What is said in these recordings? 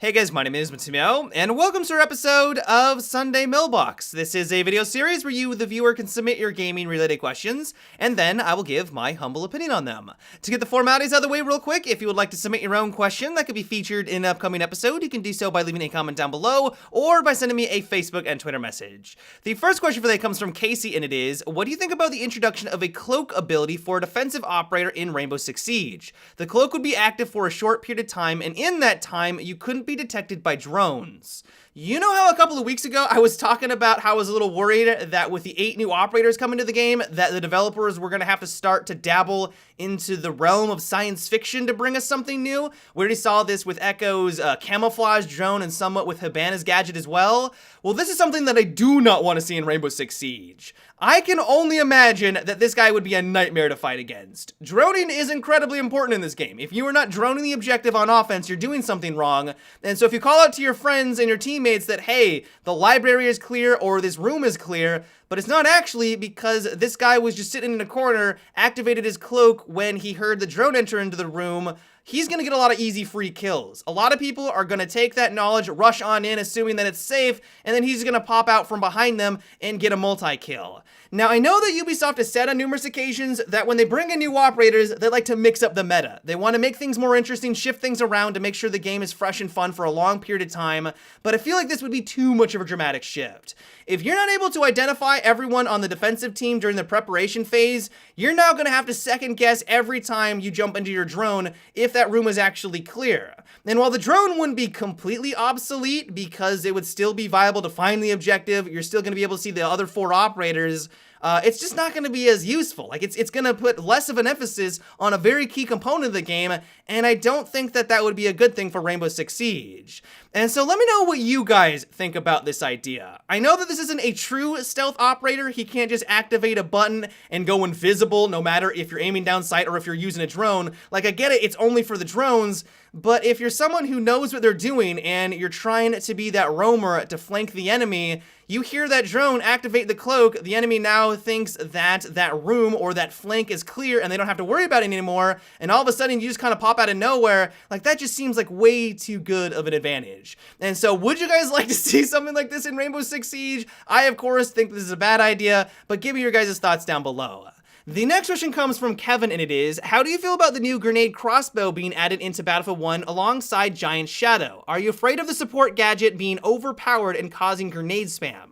Hey guys, my name is Matumio, and welcome to our episode of Sunday Mailbox. This is a video series where you, the viewer, can submit your gaming-related questions, and then I will give my humble opinion on them. To get the formalities out of the way real quick, if you would like to submit your own question that could be featured in an upcoming episode, you can do so by leaving a comment down below, or by sending me a Facebook and Twitter message. The first question for today comes from Casey, and it is, what do you think about the introduction of a cloak ability for a defensive operator in Rainbow Six Siege? The cloak would be active for a short period of time, and in that time, you couldn't be detected by drones. You know how a couple of weeks ago I was talking about how I was a little worried that with the 8 new operators coming to the game that the developers were going to have to start to dabble into the realm of science fiction to bring us something new? We already saw this with Echo's camouflage drone and somewhat with Hibana's gadget as well. Well, this is something that I do not want to see in Rainbow Six Siege. I can only imagine that this guy would be a nightmare to fight against. Droning is incredibly important in this game. If you are not droning the objective on offense, you're doing something wrong. And so if you call out to your friends and your teammates that, hey, the library is clear or this room is clear, but it's not actually because this guy was just sitting in a corner, activated his cloak when he heard the drone enter into the room, he's going to get a lot of easy free kills. A lot of people are going to take that knowledge, rush on in, assuming that it's safe, and then he's going to pop out from behind them and get a multi-kill. Now, I know that Ubisoft has said on numerous occasions that when they bring in new operators, they like to mix up the meta. They want to make things more interesting, shift things around to make sure the game is fresh and fun for a long period of time, but I feel like this would be too much of a dramatic shift. If you're not able to identify everyone on the defensive team during the preparation phase, you're now going to have to second guess every time you jump into your drone if that room is actually clear. And while the drone wouldn't be completely obsolete because it would still be viable to find the objective, you're still going to be able to see the other 4 operators, it's just not going to be as useful. Like, it's going to put less of an emphasis on a very key component of the game, and I don't think that that would be a good thing for Rainbow Six Siege. And so let me know what you guys think about this idea. I know that this isn't a true stealth operator. He can't just activate a button and go invisible no matter if you're aiming down sight or if you're using a drone. Like, I get it, it's only for the drones, but if you're someone who knows what they're doing and you're trying to be that roamer to flank the enemy, you hear that drone activate the cloak, the enemy now thinks that that room or that flank is clear and they don't have to worry about it anymore, and all of a sudden you just kind of pop out of nowhere. Like, that just seems like way too good of an advantage. And so would you guys like to see something like this in Rainbow Six Siege? I, of course, think this is a bad idea, but give me your guys' thoughts down below. The next question comes from Kevin, and it is, how do you feel about the new grenade crossbow being added into Battlefield 1 alongside Giant Shadow? Are you afraid of the support gadget being overpowered and causing grenade spam?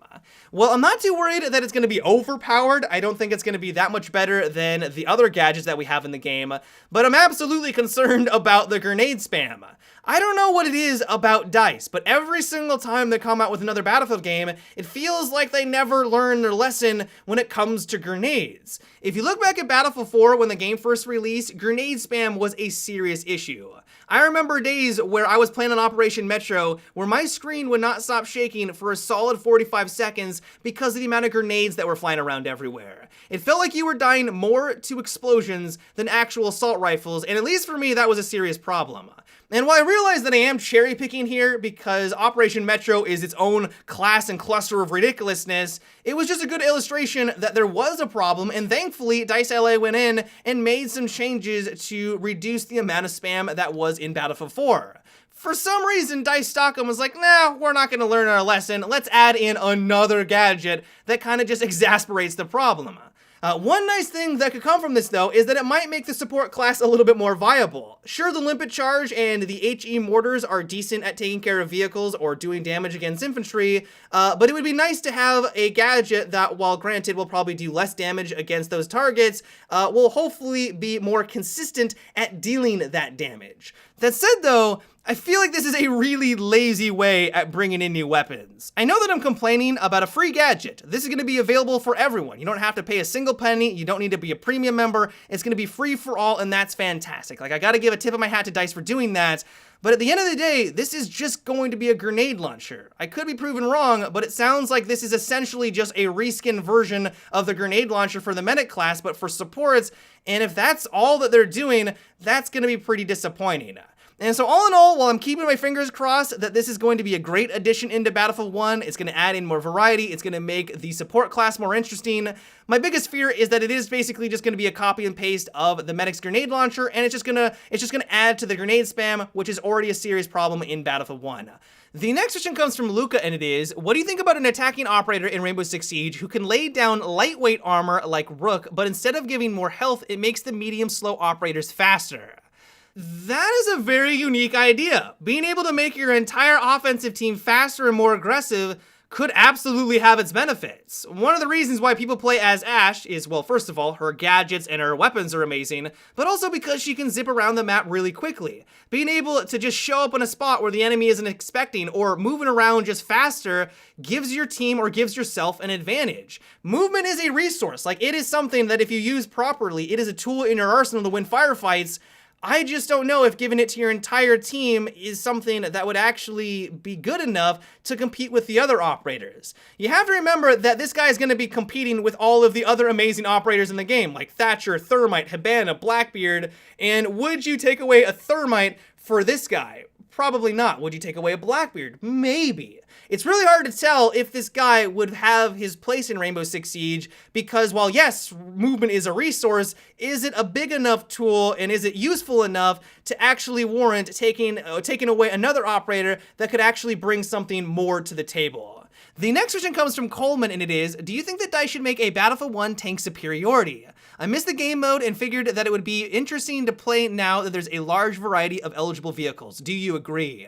Well, I'm not too worried that it's going to be overpowered. I don't think it's going to be that much better than the other gadgets that we have in the game, but I'm absolutely concerned about the grenade spam. I don't know what it is about DICE, but every single time they come out with another Battlefield game, it feels like they never learn their lesson when it comes to grenades. If you look back at Battlefield 4 when the game first released, grenade spam was a serious issue. I remember days where I was playing on Operation Metro where my screen would not stop shaking for a solid 45 seconds because of the amount of grenades that were flying around everywhere. It felt like you were dying more to explosions than actual assault rifles, and at least for me, that was a serious problem. And while I realize that I am cherry picking here because Operation Metro is its own class and cluster of ridiculousness, it was just a good illustration that there was a problem, and thankfully DICE LA went in and made some changes to reduce the amount of spam that was in Battlefield 4. For some reason, DICE Stockholm was like, nah, we're not going to learn our lesson. Let's add in another gadget that kind of just exasperates the problem. One nice thing that could come from this, though, is that it might make the support class a little bit more viable. Sure, the limpet charge and the HE mortars are decent at taking care of vehicles or doing damage against infantry, but it would be nice to have a gadget that, while granted will probably do less damage against those targets, will hopefully be more consistent at dealing that damage. That said, though, I feel like this is a really lazy way at bringing in new weapons. I know that I'm complaining about a free gadget. This is going to be available for everyone. You don't have to pay a single penny. You don't need to be a premium member. It's going to be free for all, and that's fantastic. Like, I got to give a tip of my hat to DICE for doing that. But at the end of the day, this is just going to be a grenade launcher. I could be proven wrong, but it sounds like this is essentially just a reskin version of the grenade launcher for the medic class, but for supports. And if that's all that they're doing, that's going to be pretty disappointing. And so all in all, while I'm keeping my fingers crossed that this is going to be a great addition into Battlefield 1, it's going to add in more variety, it's going to make the support class more interesting, my biggest fear is that it is basically just going to be a copy and paste of the Medic's grenade launcher, and it's just going to add to the grenade spam, which is already a serious problem in Battlefield 1. The next question comes from Luca, and it is, what do you think about an attacking operator in Rainbow Six Siege who can lay down lightweight armor like Rook, but instead of giving more health, it makes the medium-slow operators faster? That is a very unique idea. Being able to make your entire offensive team faster and more aggressive could absolutely have its benefits. One of the reasons why people play as Ashe is, well, first of all, her gadgets and her weapons are amazing, but also because she can zip around the map really quickly. Being able to just show up in a spot where the enemy isn't expecting or moving around just faster gives your team or gives yourself an advantage. Movement is a resource. Like, it is something that if you use properly, it is a tool in your arsenal to win firefights. I just don't know if giving it to your entire team is something that would actually be good enough to compete with the other operators. You have to remember that this guy is going to be competing with all of the other amazing operators in the game, like Thatcher, Thermite, Hibana, Blackbeard, and would you take away a Thermite for this guy? Probably not. Would you take away a Blackbeard? Maybe. It's really hard to tell if this guy would have his place in Rainbow Six Siege because while yes, movement is a resource, is it a big enough tool and is it useful enough to actually warrant taking away another operator that could actually bring something more to the table? The next question comes from Coleman, and it is, do you think that DICE should make a Battlefield 1 tank superiority? I missed the game mode and figured that it would be interesting to play now that there's a large variety of eligible vehicles. Do you agree?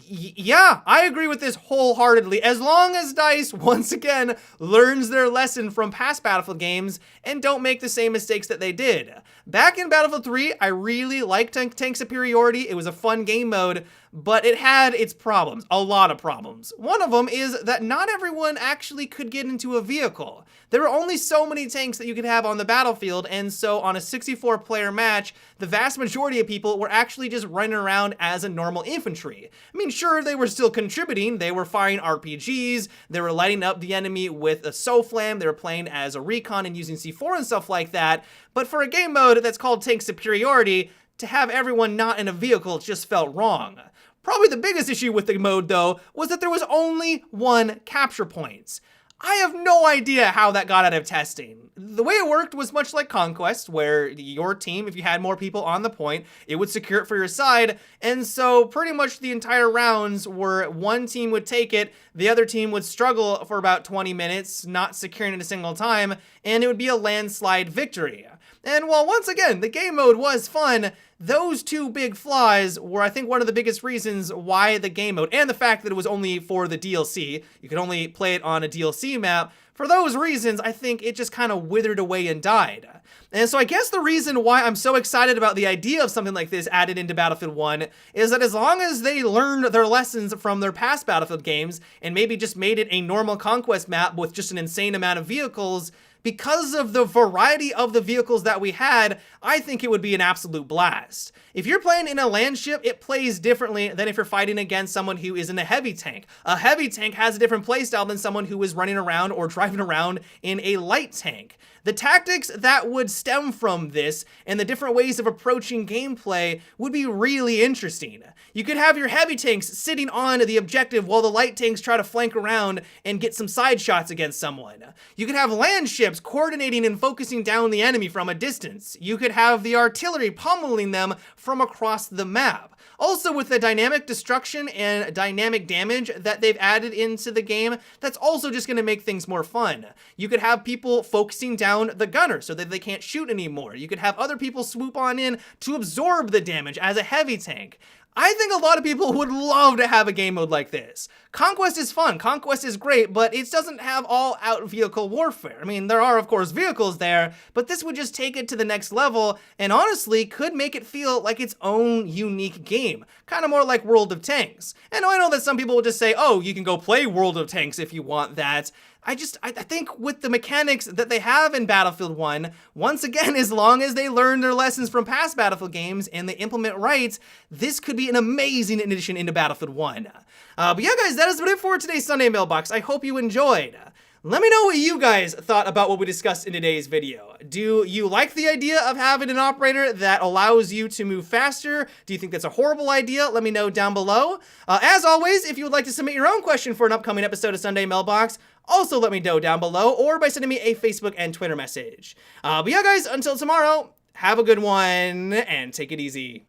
Yeah, I agree with this wholeheartedly, as long as DICE, once again, learns their lesson from past Battlefield games and don't make the same mistakes that they did. Back in Battlefield 3, I really liked tank superiority. It was a fun game mode, but it had its problems, a lot of problems. One of them is that not everyone actually could get into a vehicle. There were only so many tanks that you could have on the battlefield, and so on a 64-player match, the vast majority of people were actually just running around as a normal infantry. I mean, sure, they were still contributing. They were firing RPGs, they were lighting up the enemy with a SOFLAM, they were playing as a recon and using C4 and stuff like that, but for a game mode that's called tank superiority, to have everyone not in a vehicle just felt wrong. Probably the biggest issue with the mode, though, was that there was only one capture point. I have no idea how that got out of testing. The way it worked was much like Conquest, where your team, if you had more people on the point, it would secure it for your side, and so pretty much the entire rounds were one team would take it, the other team would struggle for about 20 minutes, not securing it a single time, and it would be a landslide victory. And while once again, the game mode was fun, those two big flaws were, I think, one of the biggest reasons why the game mode, and the fact that it was only for the DLC, you could only play it on a DLC map, for those reasons, I think it just kind of withered away and died. And so I guess the reason why I'm so excited about the idea of something like this added into Battlefield 1 is that as long as they learned their lessons from their past Battlefield games and maybe just made it a normal Conquest map with just an insane amount of vehicles, because of the variety of the vehicles that we had, I think it would be an absolute blast. If you're playing in a land ship, it plays differently than if you're fighting against someone who is in a heavy tank. A heavy tank has a different playstyle than someone who is running around or driving around in a light tank. The tactics that would stem from this and the different ways of approaching gameplay would be really interesting. You could have your heavy tanks sitting on the objective while the light tanks try to flank around and get some side shots against someone. You could have land ships coordinating and focusing down the enemy from a distance. You could have the artillery pummeling them from across the map. Also, with the dynamic destruction and dynamic damage that they've added into the game, that's also just going to make things more fun. You could have people focusing down the gunner so that they can't shoot anymore. You could have other people swoop on in to absorb the damage as a heavy tank. I think a lot of people would love to have a game mode like this. Conquest is fun, Conquest is great, but it doesn't have all-out vehicle warfare. I mean, there are, of course, vehicles there, but this would just take it to the next level, and honestly, could make it feel like its own unique game. Kind of more like World of Tanks. And I know that some people will just say, oh, you can go play World of Tanks if you want that. I think with the mechanics that they have in Battlefield 1, once again, as long as they learn their lessons from past Battlefield games and they implement right, this could be an amazing addition into Battlefield 1. But yeah, guys, that is it for today's Sunday Mailbox. I hope you enjoyed. Let me know what you guys thought about what we discussed in today's video. Do you like the idea of having an operator that allows you to move faster? Do you think that's a horrible idea? Let me know down below. As always, if you would like to submit your own question for an upcoming episode of Sunday Mailbox, also let me know down below or by sending me a Facebook and Twitter message. But yeah, guys, until tomorrow, have a good one and take it easy.